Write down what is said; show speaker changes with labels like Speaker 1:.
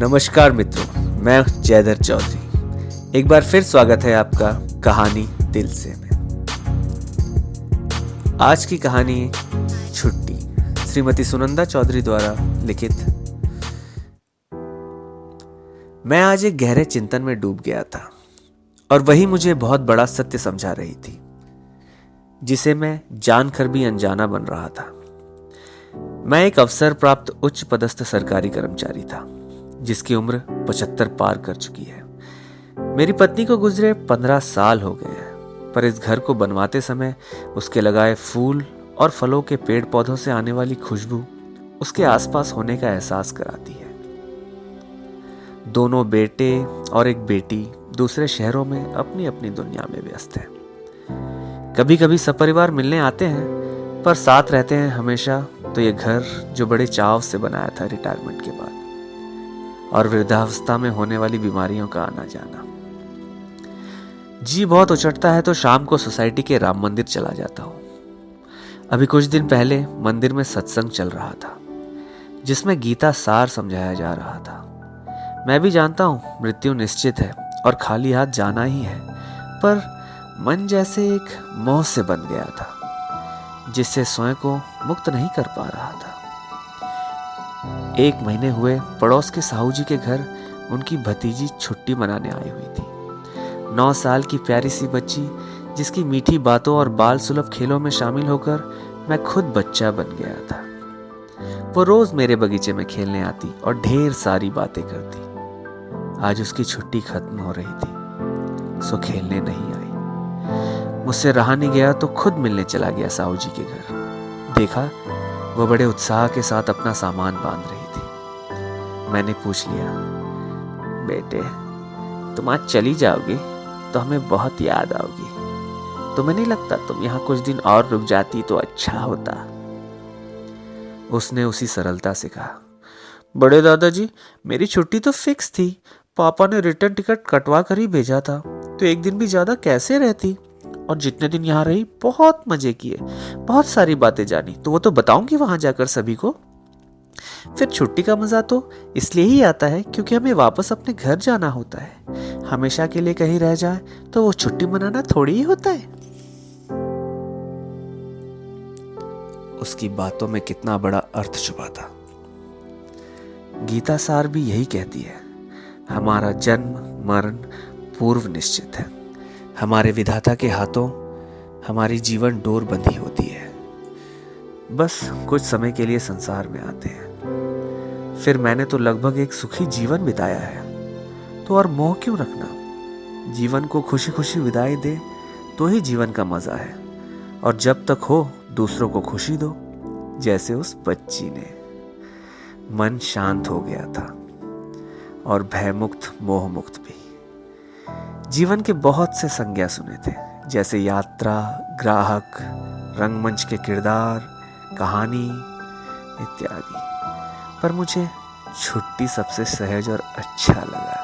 Speaker 1: नमस्कार मित्रों, मैं जयधर चौधरी। एक बार फिर स्वागत है आपका कहानी दिल से में। आज की कहानी छुट्टी, श्रीमती सुनंदा चौधरी द्वारा लिखित। मैं आज एक गहरे चिंतन में डूब गया था और वही मुझे बहुत बड़ा सत्य समझा रही थी, जिसे मैं जानकर भी अनजाना बन रहा था। मैं एक अवसर प्राप्त उच्च पदस्थ सरकारी कर्मचारी था, जिसकी उम्र 75 पार कर चुकी है। मेरी पत्नी को गुजरे 15 साल हो गए हैं, पर इस घर को बनवाते समय उसके लगाए फूल और फलों के पेड़ पौधों से आने वाली खुशबू उसके आसपास होने का एहसास कराती है। दोनों बेटे और एक बेटी दूसरे शहरों में अपनी अपनी दुनिया में व्यस्त हैं। कभी कभी सपरिवार मिलने आते हैं, पर साथ रहते हैं हमेशा तो ये घर जो बड़े चाव से बनाया था रिटायरमेंट के बाद, और वृद्धावस्था में होने वाली बीमारियों का आना जाना। जी बहुत उचटता है तो शाम को सोसाइटी के राम मंदिर चला जाता हूँ। अभी कुछ दिन पहले मंदिर में सत्संग चल रहा था, जिसमें गीता सार समझाया जा रहा था। मैं भी जानता हूँ मृत्यु निश्चित है और खाली हाथ जाना ही है, पर मन जैसे एक मोह से बंध गया था, जिससे स्वयं को मुक्त नहीं कर पा रहा था। 1 महीने हुए पड़ोस के साहू जी के घर उनकी भतीजी छुट्टी मनाने आई हुई थी। 9 साल की प्यारी सी बच्ची, जिसकी मीठी बातों और बाल सुलभ खेलों में शामिल होकर मैं खुद बच्चा बन गया था। वो रोज मेरे बगीचे में खेलने आती और ढेर सारी बातें करती। आज उसकी छुट्टी खत्म हो रही थी, सो खेलने नहीं आई। मुझसे रहा नहीं गया तो खुद मिलने चला गया साहू जी के घर। देखा वो बड़े उत्साह के साथ अपना सामान बांध रही थी। मैंने पूछ लिया, बेटे तुम आज चली जाओगी तो हमें बहुत याद आओगी। तुम्हें नहीं लगता तुम यहाँ कुछ दिन और रुक जाती तो अच्छा होता? उसने उसी सरलता से कहा, बड़े दादाजी मेरी छुट्टी तो फिक्स थी, पापा ने रिटर्न टिकट कटवा कर ही भेजा था, तो एक दिन भी ज्यादा कैसे रहती। और जितने दिन यहाँ रही बहुत मजे किए, बहुत सारी बातें जानी, तो वो तो बताऊंगी वहां जाकर सभी को। फिर छुट्टी का मजा तो इसलिए ही आता है क्योंकि हमें वापस अपने घर जाना होता है। हमेशा के लिए कहीं रह जाए तो वो छुट्टी मनाना थोड़ी ही होता है। उसकी बातों में कितना बड़ा अर्थ छुपा था। गीता सार भी यही कहती है, हमारा जन्म मरण पूर्व निश्चित है। हमारे विधाता के हाथों हमारी जीवन डोर बंधी होती है। बस कुछ समय के लिए संसार में आते हैं, फिर मैंने तो लगभग एक सुखी जीवन बिताया है, तो और मोह क्यों रखना। जीवन को खुशी खुशी विदाई दे तो ही जीवन का मजा है, और जब तक हो दूसरों को खुशी दो, जैसे उस बच्ची ने। मन शांत हो गया था और भयमुक्त मोह मुक्त भी। जीवन के बहुत से संज्ञा सुने थे, जैसे यात्रा, ग्राहक, रंगमंच के किरदार, कहानी इत्यादि, पर मुझे छुट्टी सबसे सहज और अच्छा लगा।